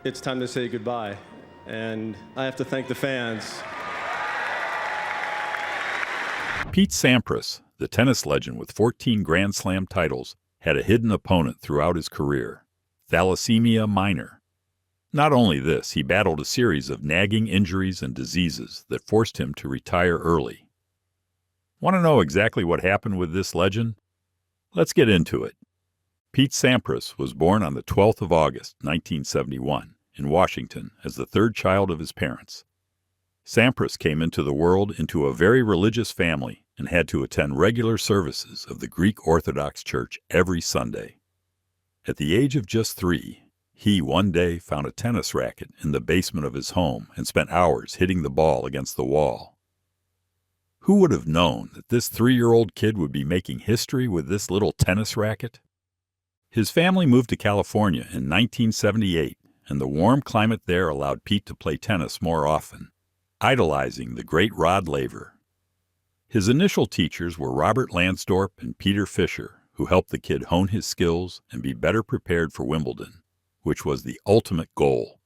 it's time to say goodbye. And I have to thank the fans. Pete Sampras, the tennis legend with 14 Grand Slam titles, had a hidden opponent throughout his career, thalassemia minor. Not only this, he battled a series of nagging injuries and diseases that forced him to retire early. Want to know exactly what happened with this legend? Let's get into it. Pete Sampras was born on the 12th of August, 1971, in Washington as the third child of his parents. Sampras came into the world into a very religious family and had to attend regular services of the Greek Orthodox Church every Sunday. At the age of just 3, he one day found a tennis racket in the basement of his home and spent hours hitting the ball against the wall. Who would have known that this 3-year-old kid would be making history with this little tennis racket? His family moved to California in 1978, and the warm climate there allowed Pete to play tennis more often, idolizing the great Rod Laver. His initial teachers were Robert Lansdorp and Peter Fischer, who helped the kid hone his skills and be better prepared for Wimbledon, which was the ultimate goal.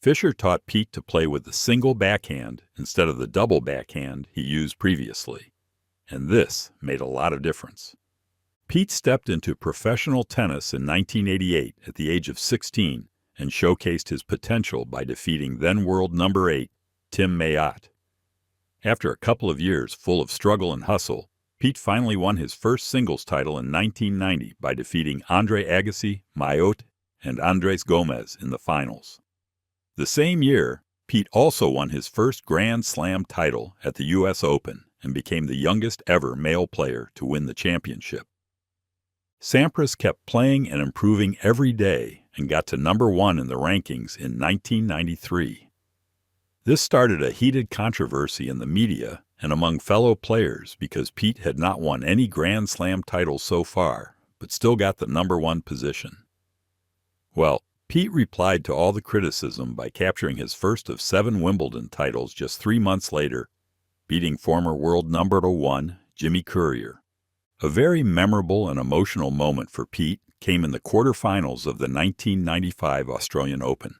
Fischer taught Pete to play with the single backhand instead of the double backhand he used previously, and this made a lot of difference. Pete stepped into professional tennis in 1988 at the age of 16 and showcased his potential by defeating then-world number 8, Tim Mayotte. After a couple of years full of struggle and hustle, Pete finally won his first singles title in 1990 by defeating Andre Agassi, Mayotte, and Andres Gomez in the finals. The same year, Pete also won his first Grand Slam title at the U.S. Open and became the youngest ever male player to win the championship. Sampras kept playing and improving every day and got to number 1 in the rankings in 1993. This started a heated controversy in the media and among fellow players because Pete had not won any Grand Slam titles so far, but still got the number 1 position. Well, Pete replied to all the criticism by capturing his first of 7 Wimbledon titles just 3 months later, beating former world number 1 Jimmy Courier. A very memorable and emotional moment for Pete came in the quarterfinals of the 1995 Australian Open.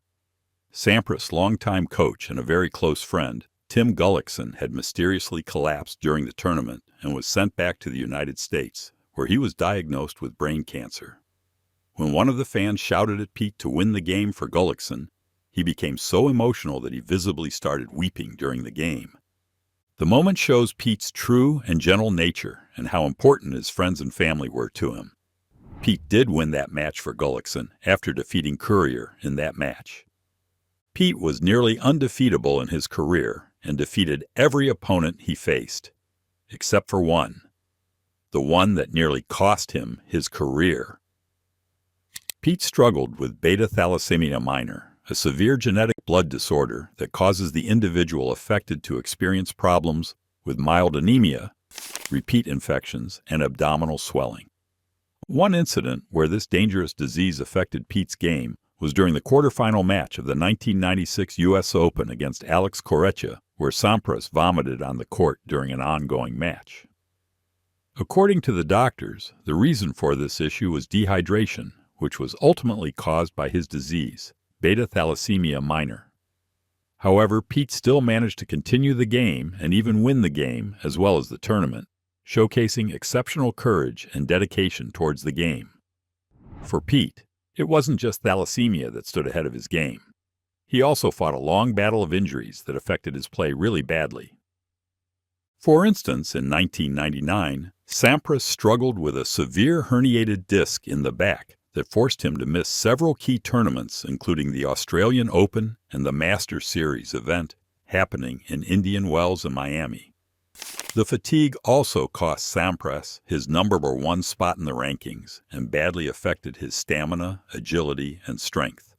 Sampras' longtime coach and a very close friend, Tim Gullickson, had mysteriously collapsed during the tournament and was sent back to the United States, where he was diagnosed with brain cancer. When one of the fans shouted at Pete to win the game for Gullickson, he became so emotional that he visibly started weeping during the game. The moment shows Pete's true and gentle nature and how important his friends and family were to him. Pete did win that match for Gullickson after defeating Courier in that match. Pete was nearly undefeatable in his career and defeated every opponent he faced, except for one, the one that nearly cost him his career. Pete struggled with beta thalassemia minor, a severe genetic blood disorder that causes the individual affected to experience problems with mild anemia, repeat infections, and abdominal swelling. One incident where this dangerous disease affected Pete's game was during the quarterfinal match of the 1996 U.S. Open against Alex Corretja, where Sampras vomited on the court during an ongoing match. According to the doctors, the reason for this issue was dehydration, which was ultimately caused by his disease, beta thalassemia minor. However, Pete still managed to continue the game and even win the game as well as the tournament, showcasing exceptional courage and dedication towards the game. For Pete, it wasn't just thalassemia that stood ahead of his game. He also fought a long battle of injuries that affected his play really badly. For instance, in 1999, Sampras struggled with a severe herniated disc in the back that forced him to miss several key tournaments, including the Australian Open and the Masters Series event happening in Indian Wells and Miami. The fatigue also cost Sampras his number 1 spot in the rankings and badly affected his stamina, agility, and strength.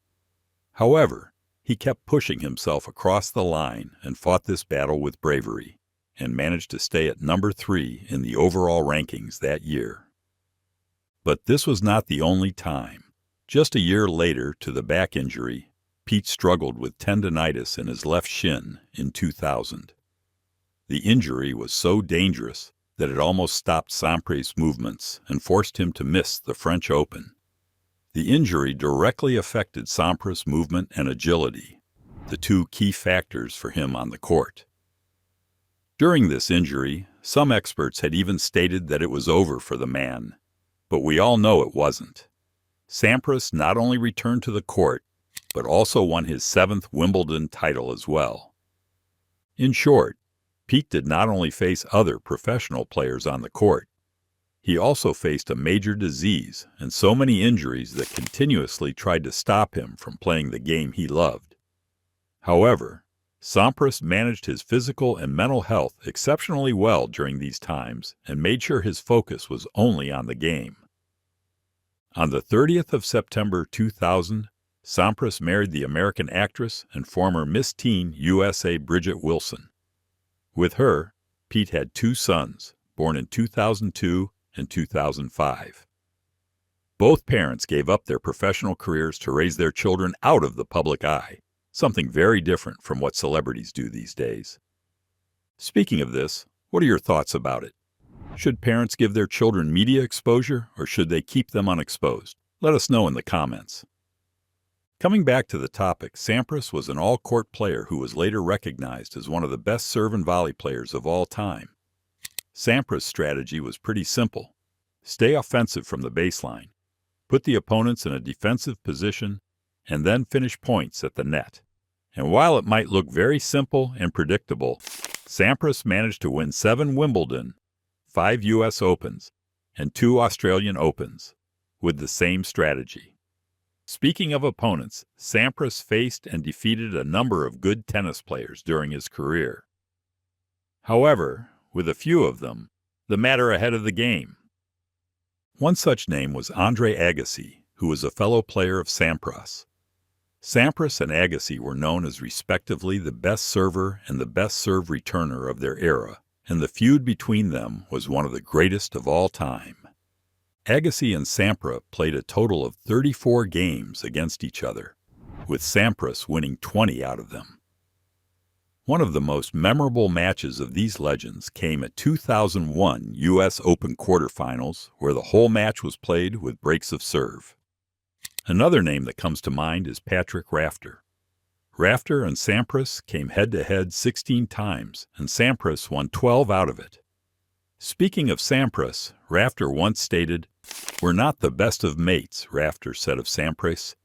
However, he kept pushing himself across the line and fought this battle with bravery, and managed to stay at number 3 in the overall rankings that year. But this was not the only time. Just a year later, to the back injury, Pete struggled with tendinitis in his left shin in 2000. The injury was so dangerous that it almost stopped Sampras' movements and forced him to miss the French Open. The injury directly affected Sampras' movement and agility, the two key factors for him on the court. During this injury, some experts had even stated that it was over for the man, but we all know it wasn't. Sampras not only returned to the court, but also won his 7th Wimbledon title as well. In short, Pete did not only face other professional players on the court, he also faced a major disease and so many injuries that continuously tried to stop him from playing the game he loved. However, Sampras managed his physical and mental health exceptionally well during these times and made sure his focus was only on the game. On the 30th of September 2000, Sampras married the American actress and former Miss Teen USA Bridget Wilson. With her, Pete had 2 sons, born in 2002 and 2005. Both parents gave up their professional careers to raise their children out of the public eye, something very different from what celebrities do these days. Speaking of this, what are your thoughts about it? Should parents give their children media exposure, or should they keep them unexposed? Let us know in the comments. Coming back to the topic, Sampras was an all-court player who was later recognized as one of the best serve and volley players of all time. Sampras' strategy was pretty simple. Stay offensive from the baseline, put the opponents in a defensive position, and then finish points at the net. And while it might look very simple and predictable, Sampras managed to win 7 Wimbledon, 5 U.S. Opens, and 2 Australian Opens with the same strategy. Speaking of opponents, Sampras faced and defeated a number of good tennis players during his career. However, with a few of them, the matter ahead of the game. One such name was Andre Agassi, who was a fellow player of Sampras. Sampras and Agassi were known as respectively the best server and the best serve returner of their era, and the feud between them was one of the greatest of all time. Agassi and Sampras played a total of 34 games against each other, with Sampras winning 20 out of them. One of the most memorable matches of these legends came at 2001 U.S. Open quarterfinals, where the whole match was played with breaks of serve. Another name that comes to mind is Patrick Rafter. Rafter and Sampras came head-to-head 16 times, and Sampras won 12 out of it. Speaking of Sampras, Rafter once stated, "We're not the best of mates," Rafter said of Sampras.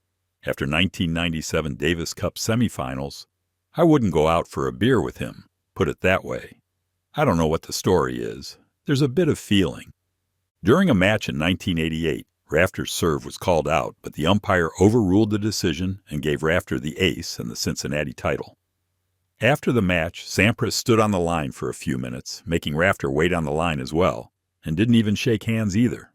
After 1997 Davis Cup semifinals, "I wouldn't go out for a beer with him, put it that way. I don't know what the story is. There's a bit of feeling." During a match in 1988, Rafter's serve was called out, but the umpire overruled the decision and gave Rafter the ace and the Cincinnati title. After the match, Sampras stood on the line for a few minutes, making Rafter wait on the line as well, and didn't even shake hands either.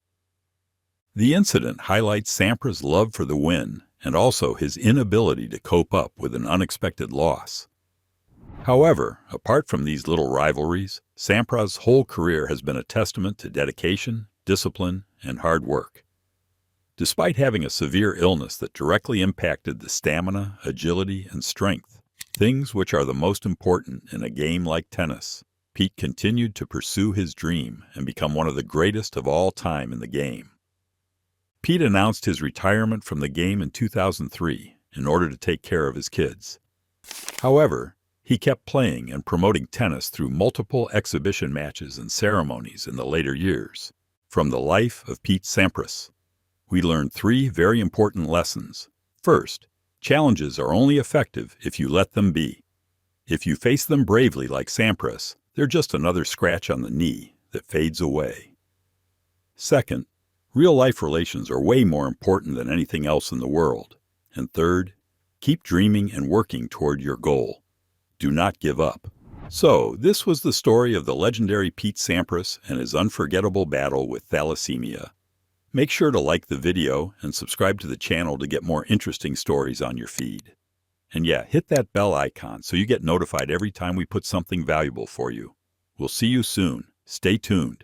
The incident highlights Sampras' love for the win and also his inability to cope up with an unexpected loss. However, apart from these little rivalries, Sampras' whole career has been a testament to dedication, discipline, and hard work. Despite having a severe illness that directly impacted the stamina, agility, and strength, things which are the most important in a game like tennis, Pete continued to pursue his dream and become one of the greatest of all time in the game. Pete announced his retirement from the game in 2003 in order to take care of his kids. However, he kept playing and promoting tennis through multiple exhibition matches and ceremonies in the later years. From the life of Pete Sampras, we learned 3 very important lessons. First, challenges are only effective if you let them be. If you face them bravely like Sampras, they're just another scratch on the knee that fades away. Second, real-life relations are way more important than anything else in the world. And third, keep dreaming and working toward your goal. Do not give up. So, this was the story of the legendary Pete Sampras and his unforgettable battle with thalassemia. Make sure to like the video and subscribe to the channel to get more interesting stories on your feed. And yeah, hit that bell icon so you get notified every time we put something valuable for you. We'll see you soon. Stay tuned.